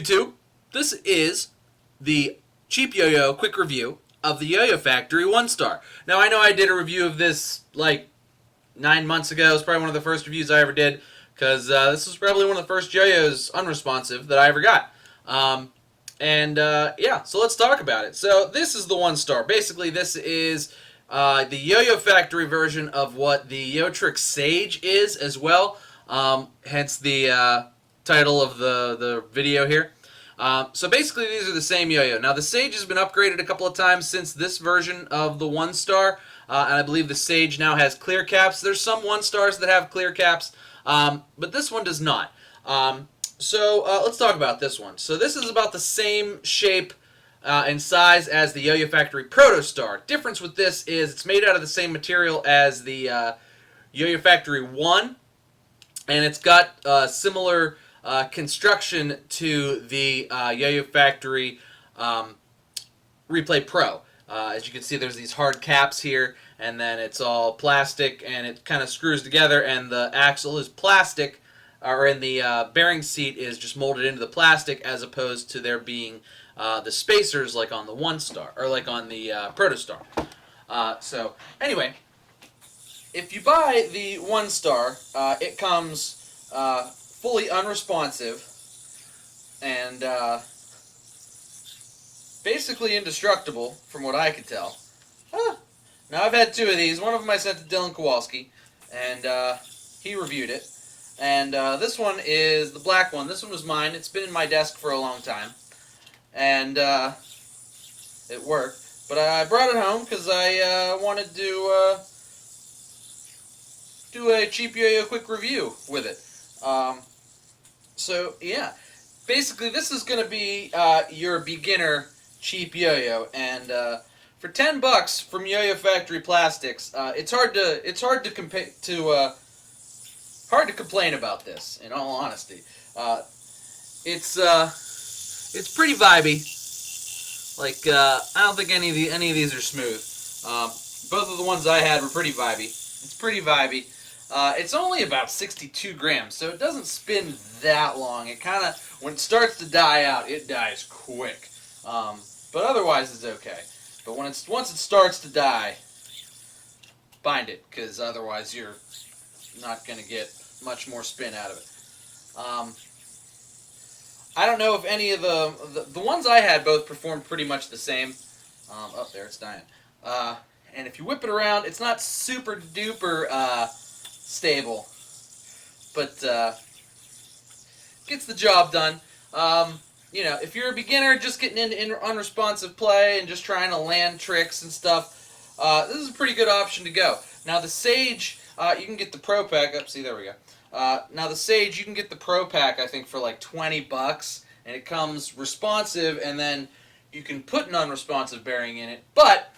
YouTube? This is the cheap yo-yo quick review of the YoyoFactory OneStar. Now, I know I did a review of this like 9 months ago. It's probably one of the first reviews I ever did because this was probably one of the first yo-yos unresponsive that I ever got. Yeah, so let's talk about it. So this is the OneStar. Basically, this is the YoyoFactory version of what the YoTricks Sage is as well. Hence the title of the video here. So basically, these are the same yo-yo. Now, the Sage has been upgraded a couple of times since this version of the OneStar, and I believe the Sage now has clear caps. There's some OneStars that have clear caps, but this one does not. Let's talk about this one. So this is about the same shape and size as the YoyoFactory ProtoStar. Difference with this is it's made out of the same material as the YoyoFactory One, and it's got similar construction to the YoyoFactory Replay Pro. As you can see, there's these hard caps here, and then it's all plastic, and it kind of screws together, and the axle is plastic, or in the bearing seat is just molded into the plastic, as opposed to there being the spacers like on the OneStar, or like on the ProtoStar. So anyway, if you buy the OneStar, it comes fully unresponsive and basically indestructible, from what I could tell. Now, I've had two of these. One of them I sent to Dylan Kowalski, and he reviewed it. And this one is the black one. This one was mine. It's been in my desk for a long time, and it worked. But I brought it home because I wanted to do a cheap yo-yo quick review with it. So yeah, basically this is going to be your beginner cheap yo-yo, and for $10 from YoyoFactory Plastics, it's hard to complain about this. In all honesty, it's pretty vibey. Like I don't think any of these are smooth. Both of the ones I had were pretty vibey. It's pretty vibey. It's only about 62 grams, so it doesn't spin that long. It kind of, when it starts to die out, it dies quick. But otherwise, it's okay. But once it starts to die, bind it, because otherwise you're not going to get much more spin out of it. I don't know if any of the ones I had both performed pretty much the same. Oh, there, it's dying. And if you whip it around, it's not super duper stable, but gets the job done. You know, if you're a beginner just getting into unresponsive play and just trying to land tricks and stuff, this is a pretty good option to go. Now the Sage, you can get the Pro Pack. Up, see, there we go. Now the Sage, you can get the Pro Pack, I think, for like $20, and it comes responsive, and then you can put an unresponsive bearing in it. But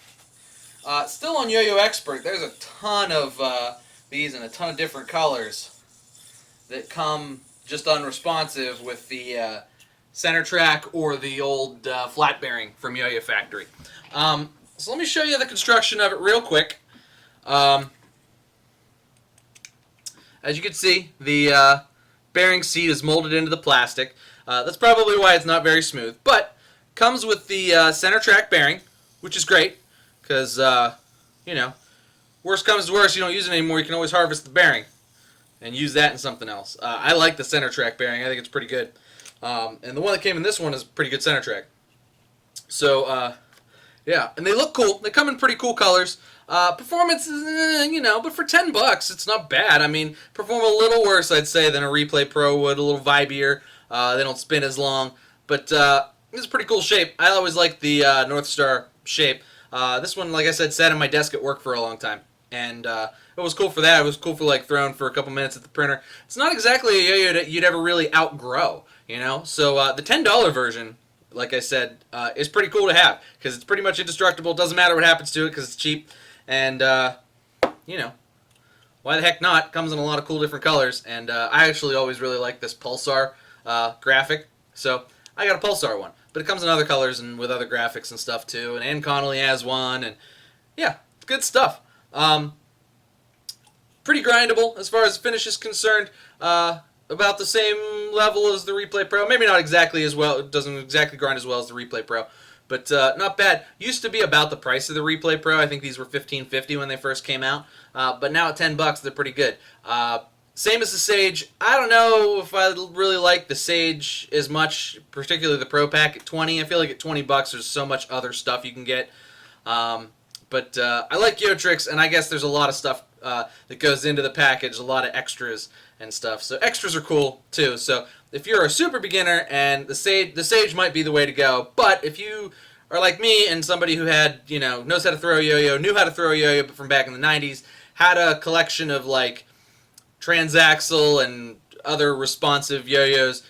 still on Yo-Yo Expert, there's a ton of these in a ton of different colors that come just unresponsive with the center track or the old flat bearing from YoyoFactory. So let me show you the construction of it real quick. As you can see, the bearing seat is molded into the plastic. That's probably why it's not very smooth, but comes with the center track bearing, which is great because, you know, worst comes to worst, you don't use it anymore, you can always harvest the bearing and use that in something else. I like the center track bearing. I think it's pretty good. And the one that came in this one is pretty good center track. So, yeah, and they look cool. They come in pretty cool colors. Performance is, you know, but for $10, it's not bad. I mean, perform a little worse, I'd say, than a Replay Pro would. A little vibier. They don't spin as long. But it's a pretty cool shape. I always like the North Star shape. This one, like I said, sat on my desk at work for a long time. And it was cool for that. It was cool for, like, throwing for a couple minutes at the printer. It's not exactly a yo-yo that you'd ever really outgrow, you know? So the $10 version, like I said, is pretty cool to have because it's pretty much indestructible. It doesn't matter what happens to it because it's cheap. And, you know, why the heck not? It comes in a lot of cool different colors. And I actually always really like this Pulsar graphic. So I got a Pulsar one. But it comes in other colors and with other graphics and stuff too. And Ann Connolly has one. And, yeah, it's good stuff. Pretty grindable as far as the finish is concerned. about the same level as the Replay Pro. Maybe not exactly as well. It doesn't exactly grind as well as the Replay Pro, but not bad. Used to be about the price of the Replay Pro. I think these were $15.50 when they first came out, but now at $10, they're pretty good. Same as the Sage. I don't know if I really like the Sage as much, particularly the Pro Pack at 20. I feel like at $20 there's so much other stuff you can get. But I like YoTricks, and I guess there's a lot of stuff that goes into the package, a lot of extras and stuff. So extras are cool too. So if you're a super beginner, and the Sage might be the way to go. But if you are like me and somebody who had, knows how to throw a yo-yo, knew how to throw a yo-yo but from back in the 90s, had a collection of like transaxle and other responsive yo-yos,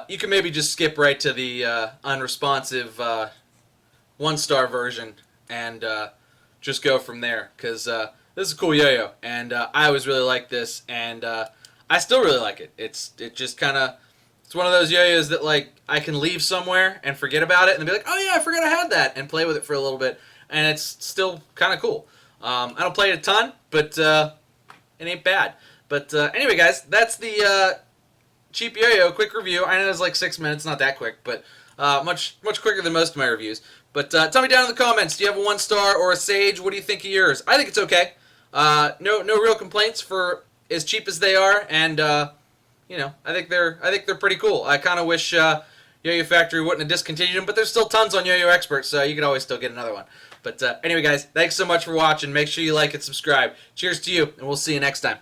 you can maybe just skip right to the unresponsive OneStar version and just go from there, because this is a cool yo-yo, and I always really liked this, and I still really like it. It's one of those yo-yos that like I can leave somewhere and forget about it and be like, oh yeah, I forgot I had that, and play with it for a little bit, and it's still kind of cool. I don't play it a ton, but it ain't bad. But anyway, guys, that's the cheap yo-yo quick review. I know it's like 6 minutes, not that quick, but much quicker than most of my reviews. But tell me down in the comments, do you have a OneStar or a Sage? What do you think of yours? I think it's okay. No real complaints for as cheap as they are, and I think they're pretty cool. I kind of wish YoyoFactory wouldn't have discontinued them, but there's still tons on Yo-Yo Expert, so you could always still get another one. But anyway, guys, thanks so much for watching. Make sure you like and subscribe. Cheers to you, and we'll see you next time.